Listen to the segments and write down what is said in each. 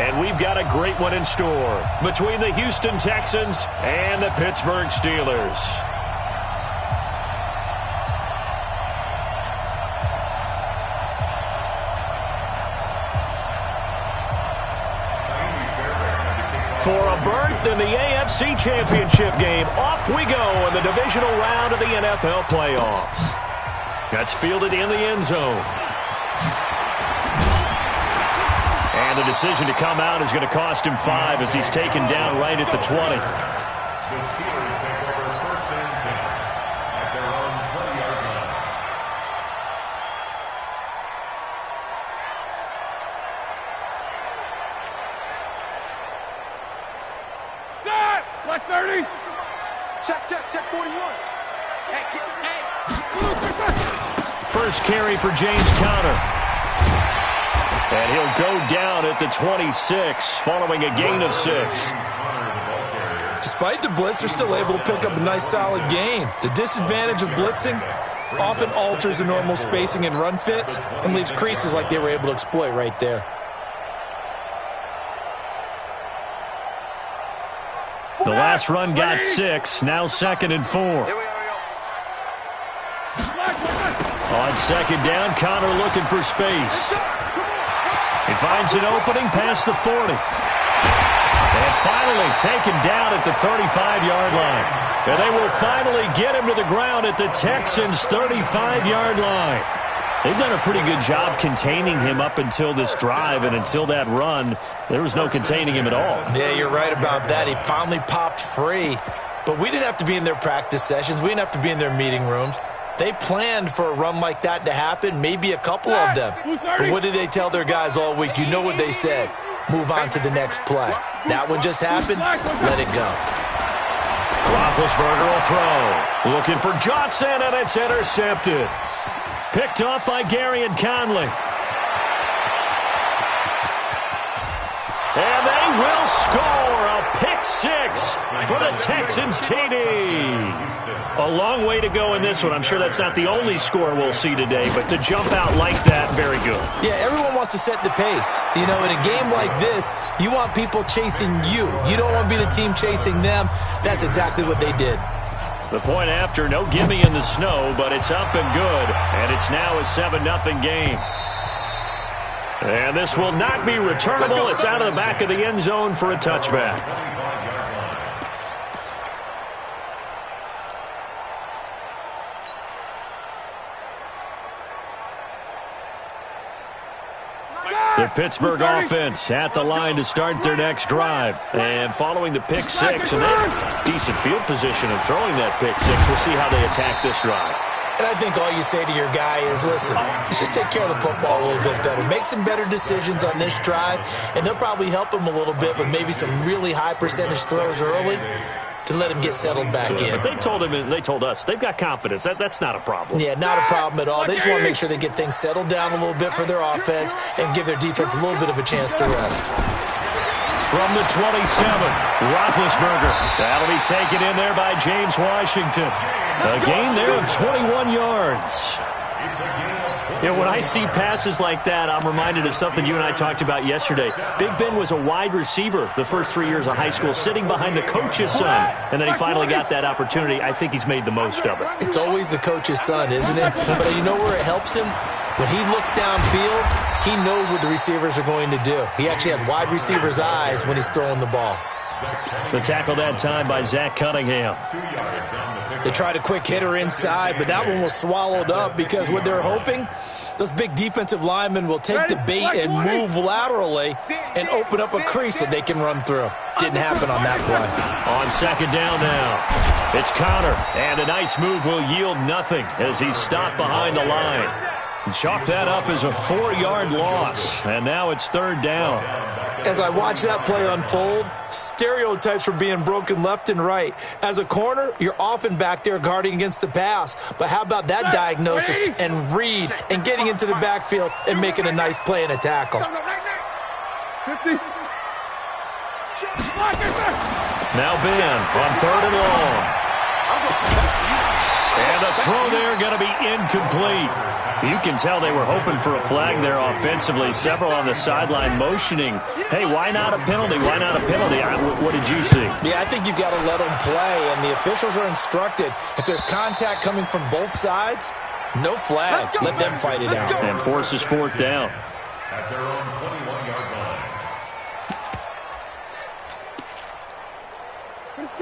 And we've got a great one in store between the Houston Texans and the Pittsburgh Steelers. For a berth in the AFC Championship game, off we go in the divisional round of the NFL playoffs. That's fielded in the end zone. And the decision to come out is going to cost him 5 as he's taken down right at the 20. The Steelers take over first and 10 at their own 20-yard line. Black 30. Check 41. Hey. First carry for James Conner. And he'll go down at the 26 following a gain of 6. Despite the blitz, they're still able to pick up a nice solid gain. The disadvantage of blitzing often alters the normal spacing and run fits and leaves creases like they were able to exploit right there. The last run got 6, now 2nd and 4. On 2nd down, Conner looking for space. He finds an opening past the 40. And finally taken down at the 35-yard line. And they will finally get him to the ground at the Texans' 35-yard line. They've done a pretty good job containing him up until this drive, and until that run, there was no containing him at all. Yeah, you're right about that. He finally popped free. But we didn't have to be in their practice sessions. We didn't have to be in their meeting rooms. They planned for a run like that to happen, maybe a couple of them. But what did they tell their guys all week? You know what they said. Move on to the next play. That one just happened. Let it go. Roethlisberger will throw. Looking for Johnson, and it's intercepted. Picked off by Gary and Conley. And they will score a pick 6 for the Texans TD. A long way to go in this one. I'm sure that's not the only score we'll see today, but to jump out like that, very good. Yeah, everyone wants to set the pace. You know, in a game like this, you want people chasing you. You don't want to be the team chasing them. That's exactly what they did. The point after, no gimme in the snow, but it's up and good. And it's now a 7-0 game. And this will not be returnable. It's out of the back of the end zone for a touchback. The Pittsburgh offense at the line to start their next drive. And following the pick 6, and they have decent field position and throwing that pick 6. We'll see how they attack this drive. And I think all you say to your guy is, listen, let's just take care of the football a little bit better. Make some better decisions on this drive, and they'll probably help him a little bit with maybe some really high percentage throws early to let him get settled back in. But they told him, and they told us, they've got confidence. That's not a problem. Yeah, not a problem at all. They just want to make sure they get things settled down a little bit for their offense and give their defense a little bit of a chance to rest. From the 27, Roethlisberger. That'll be taken in there by James Washington. A gain there of 21 yards. You know, when I see passes like that, I'm reminded of something you and I talked about yesterday. Big Ben was a wide receiver the first 3 years of high school, sitting behind the coach's son, and then he finally got that opportunity. I think he's made the most of it. It's always the coach's son, isn't it? But you know where it helps him? When he looks downfield, he knows what the receivers are going to do. He actually has wide receivers' eyes when he's throwing the ball. The tackle that time by Zach Cunningham. They tried a quick hitter inside, but that one was swallowed up because what they're hoping, those big defensive linemen will take the bait and move laterally and open up a crease that they can run through. Didn't happen on that play. On 2nd down now, it's Conner, and a nice move will yield nothing as he's stopped behind the line. Chalk that up as a 4-yard loss, and now it's 3rd down. As I watch that play unfold, stereotypes were being broken left and right. As a corner, you're often back there guarding against the pass. But how about that diagnosis and read and getting into the backfield and making a nice play and a tackle? Now Ben on 3rd and long. And the throw there going to be incomplete. You can tell they were hoping for a flag there offensively. Several on the sideline motioning, hey, why not a penalty? Why not a penalty? What did you see? Yeah, I think you've got to let them play, and the officials are instructed. If there's contact coming from both sides, no flag. Let them fight it out. And forces fourth down. At their own 21-yard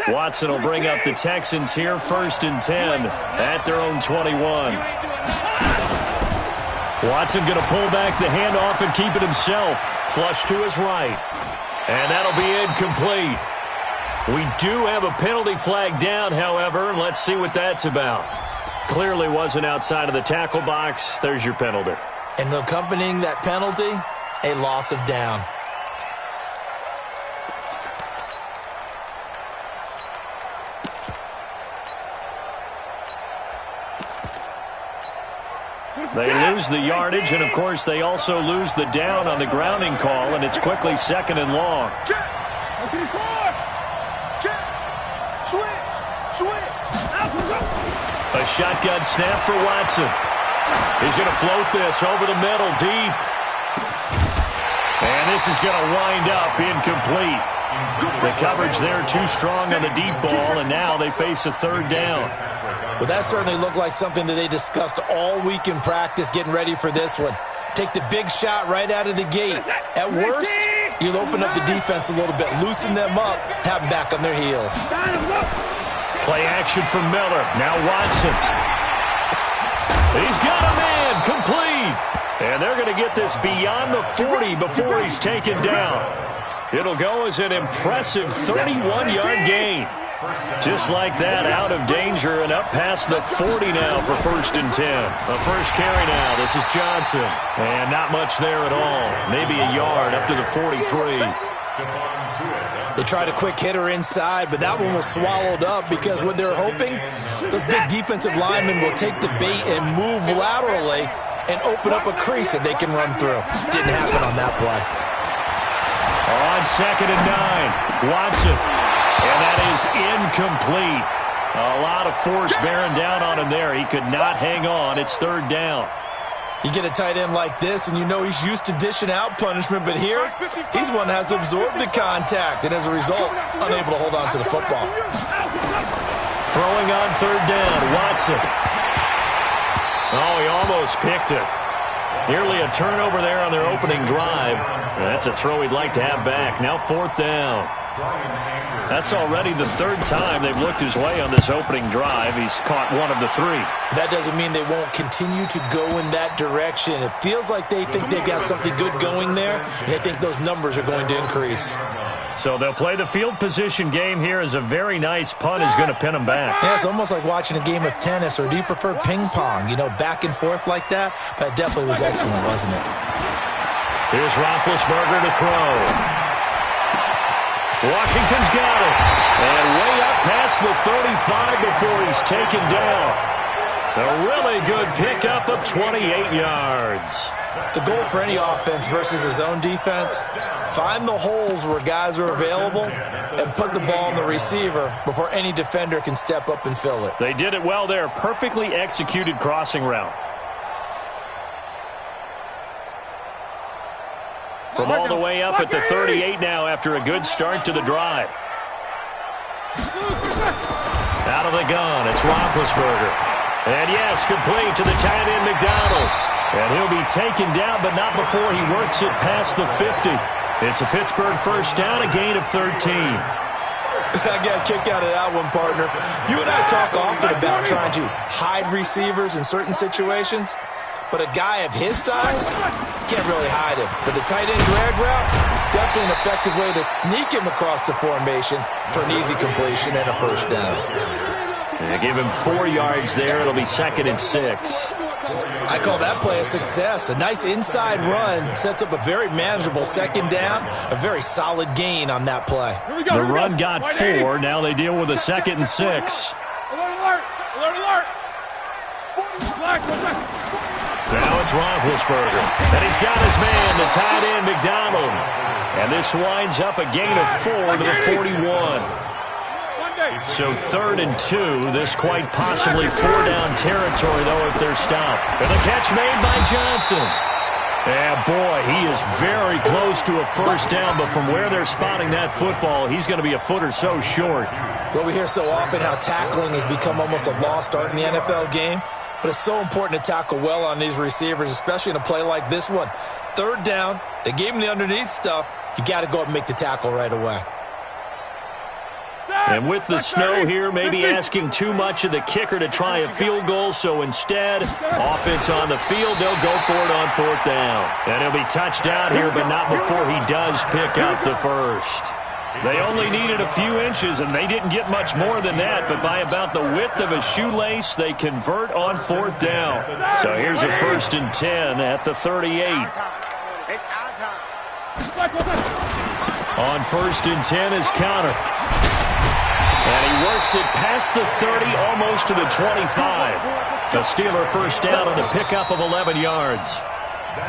line. Watson will bring up the Texans here, 1st and 10 at their own 21. Watson going to pull back the handoff and keep it himself. Flush to his right. And that'll be incomplete. We do have a penalty flag down, however, and let's see what that's about. Clearly wasn't outside of the tackle box. There's your penalty. And accompanying that penalty, a loss of down. They lose the yardage, and, of course, they also lose the down on the grounding call, and it's quickly 2nd and long. A shotgun snap for Watson. He's going to float this over the middle, deep. And this is going to wind up incomplete. The coverage there too strong on the deep ball, and now they face a 3rd down. Well, that certainly looked like something that they discussed all week in practice getting ready for this one. Take the big shot right out of the gate. At worst, you'll open up the defense a little bit, loosen them up, have them back on their heels. Play action from Miller. Now Watson. He's got a man, complete. And they're going to get this beyond the 40 before he's taken down. It'll go as an impressive 31-yard gain. Just like that, out of danger and up past the 40 now for 1st and 10. The first carry now. This is Johnson. And not much there at all. Maybe a yard up to the 43. They tried a quick hitter inside, but that one was swallowed up because what they're hoping, those big defensive linemen will take the bait and move laterally and open up a crease that they can run through. Didn't happen on that play. On 2nd and 9, Watson. And that is incomplete. A lot of force bearing down on him there. He could not hang on. It's 3rd down. You get a tight end like this, and you know he's used to dishing out punishment, but here, he's one that has to absorb the contact, and as a result, unable to hold on to the football. Throwing on 3rd down, Watson. Oh, he almost picked it. Nearly a turnover there on their opening drive. That's a throw he'd like to have back. Now 4th down. That's already the 3rd time they've looked his way on this opening drive. He's caught one of the 3. That doesn't mean they won't continue to go in that direction. It feels like they think they got something good going there, and they think those numbers are going to increase. So they'll play the field position game here as a very nice punt is going to pin them back. Yeah, it's almost like watching a game of tennis, or do you prefer ping pong? You know, back and forth like that? That definitely was excellent, wasn't it? Here's Roethlisberger to throw. Washington's got it. And way up past the 35 before he's taken down. A really good pickup of 28 yards. The goal for any offense versus his own defense, find the holes where guys are available and put the ball on the receiver before any defender can step up and fill it. They did it well there. Perfectly executed crossing route. From all the way up at the 38 now after a good start to the drive. Out of the gun, it's Roethlisberger. And yes, complete to the tight end McDonald. And he'll be taken down, but not before he works it past the 50. It's a Pittsburgh 1st down, a gain of 13. I got a kick out of that one, partner. You and I talk often about trying to hide receivers in certain situations. But a guy of his size can't really hide him. But the tight end drag route, definitely an effective way to sneak him across the formation for an easy completion and a 1st down. They give him 4 yards there. It'll be 2nd and 6. I call that play a success. A nice inside run sets up a very manageable 2nd down. A very solid gain on that play. The run got 4. Now they deal with a 2nd and 6. Alert, alert, alert. Now it's Roethlisberger. And he's got his man, the tight end, McDonald. And this winds up a gain of 4 to the 41. So 3rd and 2. This quite possibly 4-down territory, though, if they're stopped. And the catch made by Johnson. Yeah, boy, he is very close to a first down, but from where they're spotting that football, he's going to be a foot or so short. Well, we hear so often how tackling has become almost a lost art in the NFL game, but it's so important to tackle well on these receivers, especially in a play like this one. 3rd down, they gave him the underneath stuff. You got to go up and make the tackle right away. And with the snow here, maybe asking too much of the kicker to try a field goal, so instead, offense on the field, they'll go for it on 4th down. And he'll be touched out here, but not before he does pick up the first. They only needed a few inches, and they didn't get much more than that, but by about the width of a shoelace, they convert on 4th down. So here's a 1st and 10 at the 38. On 1st and 10 is Connor. And he works it past the 30, almost to the 25. The Steeler first down on the pickup of 11 yards.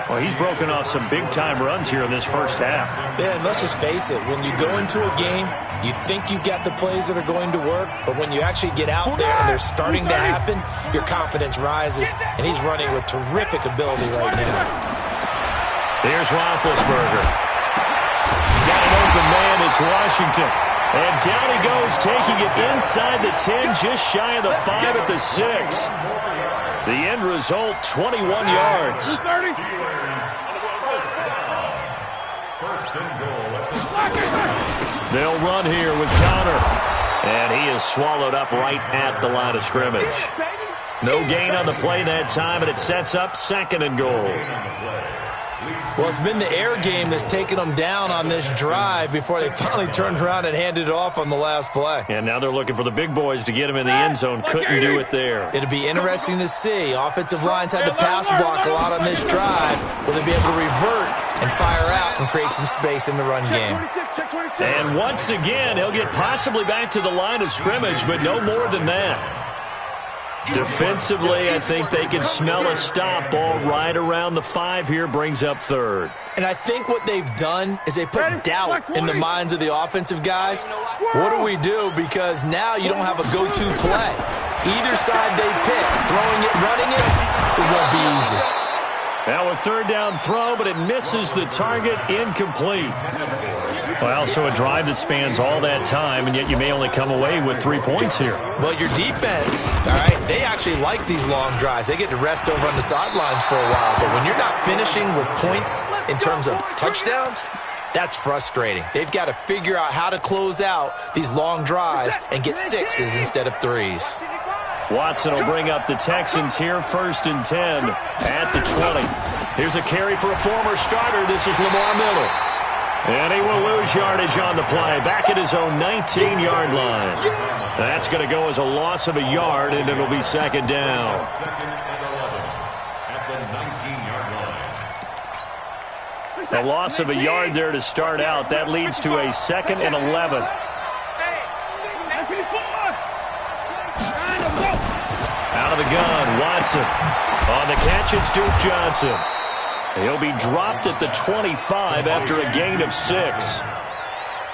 Well, he's broken off some big-time runs here in this first half. Yeah, and let's just face it. When you go into a game, you think you've got the plays that are going to work, but when you actually get out there and they're starting to happen, your confidence rises, and he's running with terrific ability right now. Here's Roethlisberger. Got an open man. It's Washington. And down he goes, taking it inside the 10, just shy of the 5 at the 6. The end result, 21 yards. They'll run here with Connor. And he is swallowed up right at the line of scrimmage. No gain on the play that time, and it sets up 2nd and goal. Well, it's been the air game that's taken them down on this drive before they finally turned around and handed it off on the last play. And now they're looking for the big boys to get him in the end zone. Couldn't do it there. It'll be interesting to see. Offensive lines had to pass block a lot on this drive. Will they be able to revert and fire out and create some space in the run game? And once again, he'll get possibly back to the line of scrimmage, but no more than that. Defensively, I think they can smell a stop. Ball right around the 5 here, brings up 3rd. And I think what they've done is they put doubt in the minds of the offensive guys. What do we do? Because now you don't have a go-to play. Either side they pick, throwing it, running it won't be easy. Now a 3rd down throw, but it misses the target, incomplete. Well, so a drive that spans all that time, and yet you may only come away with 3 points here. Well, your defense, all right, they actually like these long drives. They get to rest over on the sidelines for a while. But when you're not finishing with points in terms of touchdowns, that's frustrating. They've got to figure out how to close out these long drives and get 6s instead of 3s. Watson will bring up the Texans here, 1st and 10 at the 20. Here's a carry for a former starter. This is Lamar Miller. And he will lose yardage on the play, back at his own 19-yard line. That's going to go as a loss of a yard, and it'll be 2nd down. A loss of a yard there to start out. That leads to a 2nd and 11. Out of the gun, Watson. On the catch, it's Duke Johnson. He'll be dropped at the 25 after a gain of 6.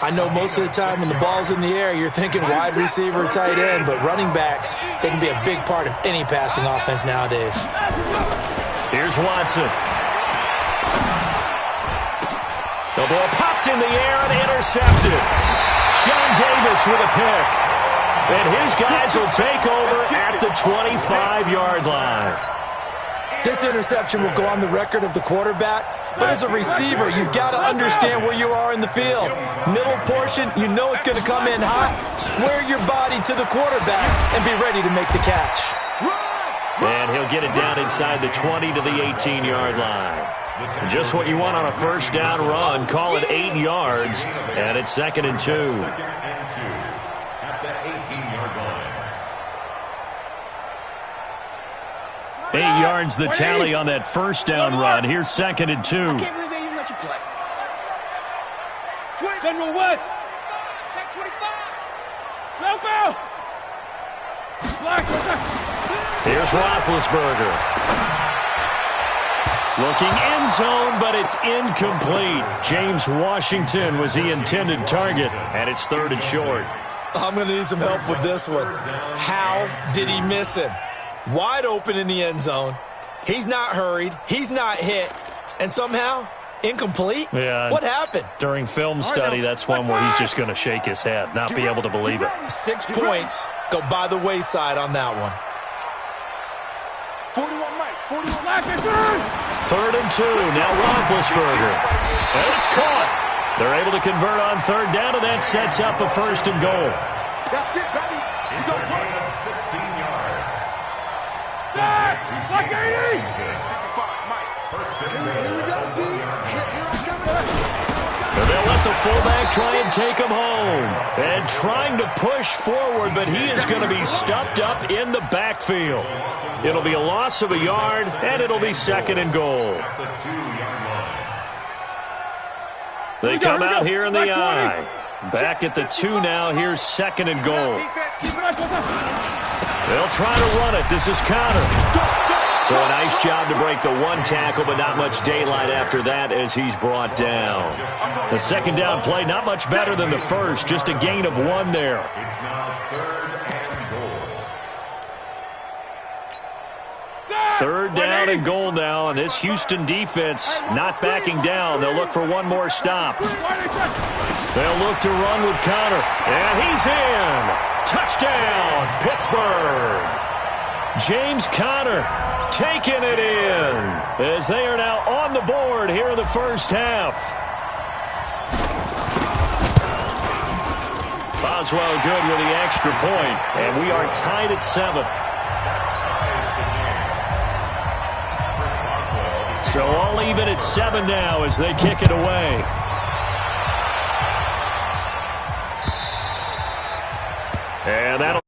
I know most of the time when the ball's in the air, you're thinking wide receiver, tight end, but running backs, they can be a big part of any passing offense nowadays. Here's Watson. The ball popped in the air and intercepted. Sean Davis with a pick. And his guys will take over at the 25-yard line. This interception will go on the record of the quarterback, but as a receiver, you've got to understand where you are in the field. Middle portion, you know it's going to come in hot. Square your body to the quarterback and be ready to make the catch. And he'll get it down inside the 20 to the 18-yard line. Just what you want on a first down run. Call it 8 yards, and it's 2nd and 2. 8 yards the tally on that first down run. Here's 2nd and 2. I can't believe they even let you play. General West. Check 25. Go. Here's Roethlisberger. Looking end zone, but it's incomplete. James Washington was the intended target, and it's 3rd and short. I'm going to need some help with this one. How did he miss him? Wide open in the end zone. He's not hurried. He's not hit. And somehow, incomplete? Yeah. What happened? During film study, that's one where he's just going to shake his head, not be able to believe it. 6 points go by the wayside on that one. 41, Mike. 41. Third and 2. Now Roethlisberger. And it's caught. They're able to convert on third down, and that sets up a first and goal. That's it, baby. He's a gain of 16 yards. Like 80. First and Here we go, D. Here we come. And they'll let the fullback try and take him home. And trying to push forward, but he is going to be stuffed up in the backfield. It'll be a loss of a yard, and it'll be second and goal. at the 2-yard line. They come out here in the I. Back at the 2 now. Here's second and goal. They'll try to run it. This is Connor. So a nice job to break the one tackle, but not much daylight after that as he's brought down. The second down play, not much better than the first. Just a gain of 1 there. It's now third and goal. Third down and goal now, and this Houston defense not backing down. They'll look for one more stop. They'll look to run with Connor, and he's in. Touchdown, Pittsburgh. James Conner taking it in as they are now on the board here in the first half. Boswell good with the extra point, and we are tied at 7. So all even at 7 now as they kick it away. And that'll